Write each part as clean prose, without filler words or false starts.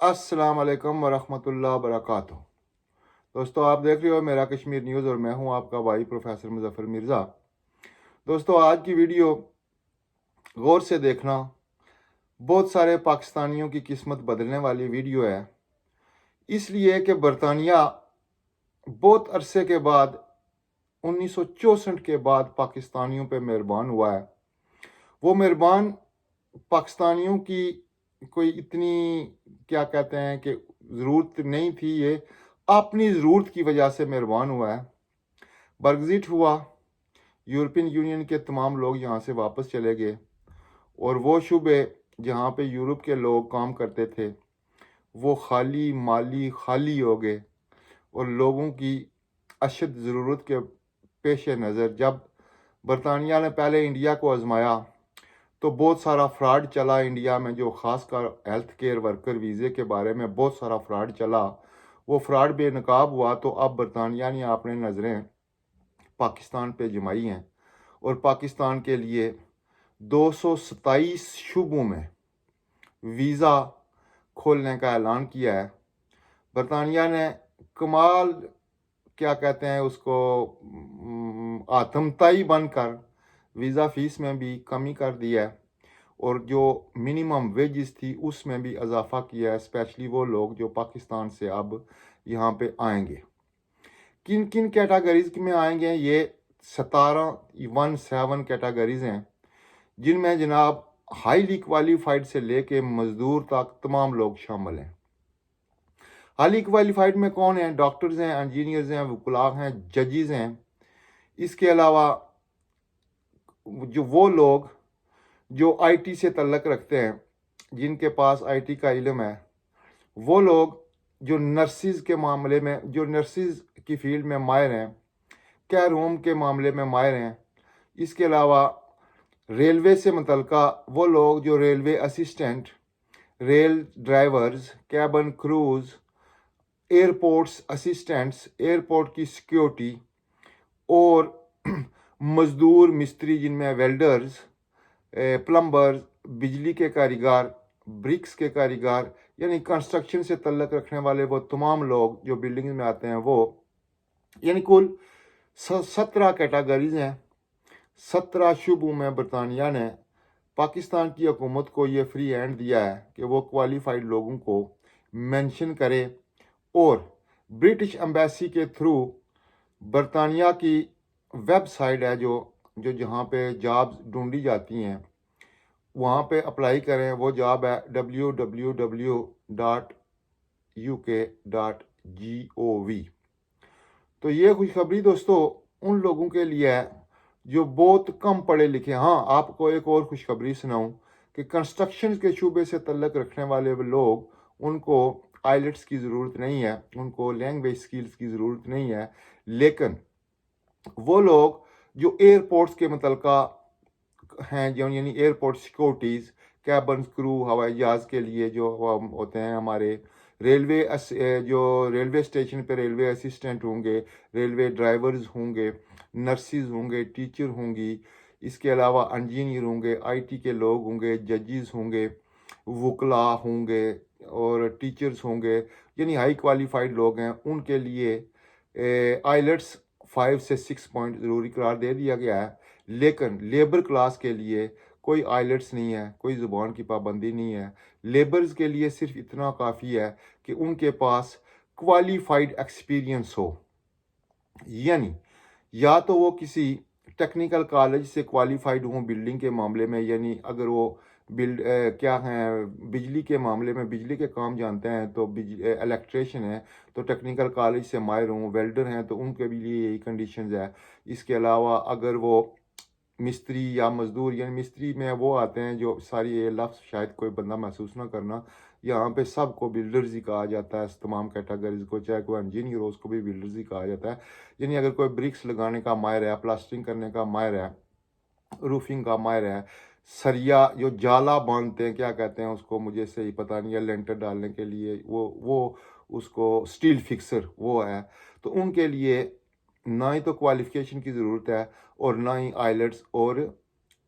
السلام علیکم ورحمۃ اللہ وبرکاتہ۔ دوستو، آپ دیکھ رہے ہو میرا کشمیر نیوز اور میں ہوں آپ کا بھائی پروفیسر مظفر مرزا۔ دوستو، آج کی ویڈیو غور سے دیکھنا، بہت سارے پاکستانیوں کی قسمت بدلنے والی ویڈیو ہے، اس لیے کہ برطانیہ بہت عرصے کے بعد 1964 کے بعد پاکستانیوں پہ مہربان ہوا ہے۔ وہ مہربان پاکستانیوں کی کوئی اتنی کیا کہتے ہیں کہ ضرورت نہیں تھی، یہ اپنی ضرورت کی وجہ سے مہربان ہوا ہے۔ برگزٹ ہوا، یورپین یونین کے تمام لوگ یہاں سے واپس چلے گئے، اور وہ شعبے جہاں پہ یورپ کے لوگ کام کرتے تھے وہ مالی خالی ہو گئے، اور لوگوں کی اشد ضرورت کے پیش نظر جب برطانیہ نے پہلے انڈیا کو آزمایا تو بہت سارا فراڈ چلا انڈیا میں، جو خاص کر ہیلتھ کیئر ورکر ویزے کے بارے میں بہت سارا فراڈ چلا۔ وہ فراڈ بے نقاب ہوا تو اب برطانیہ نے اپنے نظریں پاکستان پہ جمائی ہیں، اور پاکستان کے لیے 227 شعبوں میں ویزا کھولنے کا اعلان کیا ہے۔ برطانیہ نے کمال کیا کہتے ہیں اس کو آتم تائی بن کر ویزا فیس میں بھی کمی کر دی ہے، اور جو منیمم ویجز تھی اس میں بھی اضافہ کیا ہے، اسپیشلی وہ لوگ جو پاکستان سے اب یہاں پہ آئیں گے۔ کن کن کیٹاگریز میں آئیں گے؟ یہ 17 کیٹاگریز ہیں، جن میں جناب ہائیلی کوالیفائڈ سے لے کے مزدور تک تمام لوگ شامل ہیں۔ ہائیلی کوالیفائڈ میں کون ہیں؟ ڈاکٹرز ہیں، انجینئرز ہیں، وکلاء ہیں، ججز ہیں۔ اس کے علاوہ جو وہ لوگ جو آئی ٹی سے تعلق رکھتے ہیں، جن کے پاس آئی ٹی کا علم ہے، وہ لوگ جو نرسز کے معاملے میں، جو نرسز کی فیلڈ میں ماہر ہیں، کیئر ہوم کے معاملے میں ماہر ہیں۔ اس کے علاوہ ریلوے سے متعلقہ وہ لوگ جو railway assistant, rail drivers, cabin crews, airports assistants, airport کی سیکیورٹی، اور مزدور مستری جن میں ویلڈرز، پلمبرز، بجلی کے کاریگر، برکس کے کاریگر، یعنی کنسٹرکشن سے تعلق رکھنے والے وہ تمام لوگ جو بلڈنگ میں آتے ہیں، وہ یعنی کل 17 کیٹاگریز ہیں۔ 17 شعبوں میں برطانیہ نے پاکستان کی حکومت کو یہ فری ہینڈ دیا ہے کہ وہ کوالیفائڈ لوگوں کو مینشن کرے، اور برٹش ایمبیسی کے تھرو برطانیہ کی ویب سائٹ ہے جو جہاں پہ جابز ڈھونڈی جاتی ہیں، وہاں پہ اپلائی کریں۔ وہ جاب ہے www.uk.gov۔ تو یہ خوشخبری دوستو ان لوگوں کے لیے ہے جو بہت کم پڑھے لکھے۔ ہاں، آپ کو ایک اور خوشخبری سناؤں کہ کنسٹرکشن کے شعبے سے تعلق رکھنے والے لوگ، ان کو آئیلٹس کی ضرورت نہیں ہے، ان کو لینگویج سکلز کی ضرورت نہیں ہے، لیکن وہ لوگ جو ایئرپورٹس کے متعلقہ ہیں، یعنی ایئرپورٹ سیکورٹیز، کیبن کرو، ہوائی جہاز کے لیے جو ہوتے ہیں، ہمارے ریلوے جو ریلوے اسٹیشن پہ ریلوے اسسٹنٹ ہوں گے، ریلوے ڈرائیورز ہوں گے، نرسز ہوں گے، ٹیچر ہوں گی، اس کے علاوہ انجینئر ہوں گے، آئی ٹی کے لوگ ہوں گے، ججز ہوں گے، وکلاء ہوں گے، اور ٹیچرز ہوں گے، یعنی ہائی کوالیفائڈ لوگ ہیں، ان کے لیے آئیلٹس 5 سے 6 پوائنٹ ضروری قرار دے دیا گیا ہے۔ لیکن لیبر کلاس کے لیے کوئی آئیلٹس نہیں ہے، کوئی زبان کی پابندی نہیں ہے۔ لیبرز کے لیے صرف اتنا کافی ہے کہ ان کے پاس کوالیفائڈ ایکسپیرینس ہو، یعنی یا تو وہ کسی ٹیکنیکل کالج سے کوالیفائڈ ہوں بلڈنگ کے معاملے میں، یعنی اگر وہ کیا ہیں بجلی کے معاملے میں بجلی کے کام جانتے ہیں تو الیکٹریشین ہیں تو ٹیکنیکل کالج سے ماہر ہوں، ویلڈر ہیں تو ان کے بھی لیے یہی کنڈیشنز ہے۔ اس کے علاوہ اگر وہ مستری یا مزدور، یعنی مستری میں وہ آتے ہیں جو ساری یہ لفظ شاید کوئی بندہ محسوس نہ کرنا، یہاں پہ سب کو بلڈرز ہی کہا جاتا ہے، تمام کیٹاگریز کو، چاہے کوئی انجینئر ہو اس کو بھی بلڈرز ہی کہا جاتا ہے۔ یعنی اگر کوئی برکس لگانے کا ماہر ہے، پلاسٹرنگ کرنے کا ماہر ہے، روفنگ کا ماہر ہے، سریا جو جالا باندھتے ہیں، کیا کہتے ہیں اس کو، مجھے صحیح پتہ نہیں ہے، لینٹر ڈالنے کے لیے وہ اس کو سٹیل فکسر وہ ہے، تو ان کے لیے نہ ہی تو کوالیفیکیشن کی ضرورت ہے اور نہ ہی آئیلٹس اور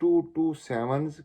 227